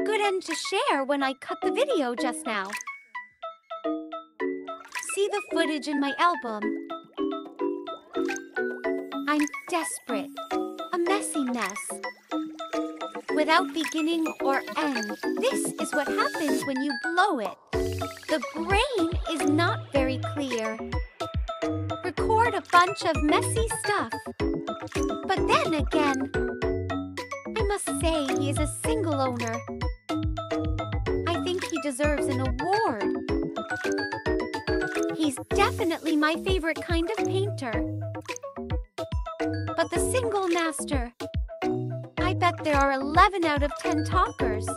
good end to share when I cut the video just now. See the footage in my album. I'm desperate, a messy mess. Without beginning or end, this is what happens when you blow it. The brain is not very clear. Record a bunch of messy stuff. But then again, I must say he is a single owner. I think he deserves an award. He's definitely my favorite kind of painter. But the single master, I bet there are 11 out of 10 talkers.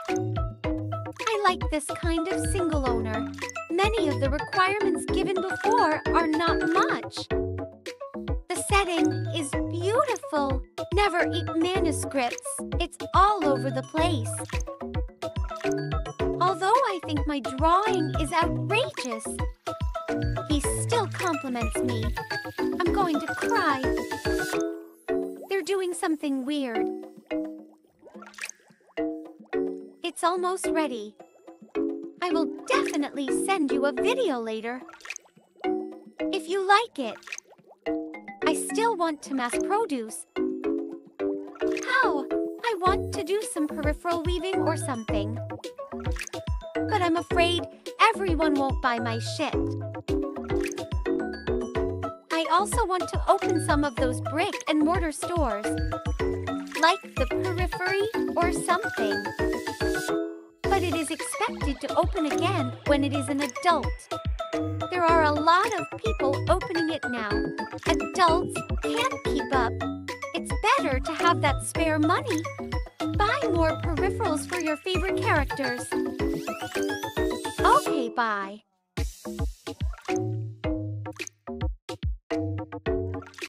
I like this kind of single owner. Many of the requirements given before are not much. The setting is beautiful. Never eat manuscripts. It's all over the place. Although I think my drawing is outrageous, he still compliments me. I'm going to cry. They're doing something weird. It's almost ready. I will definitely send you a video later. If you like it. I still want to mass produce. How? I want to do some peripheral weaving or something. But I'm afraid everyone won't buy my shit. I also want to open some of those brick and mortar stores, like the Periphery or something. But it is expected to open again when it is an adult. There are a lot of people opening it now. Adults can't keep up. It's better to have that spare money. Buy more peripherals for your favorite characters. Okay, bye.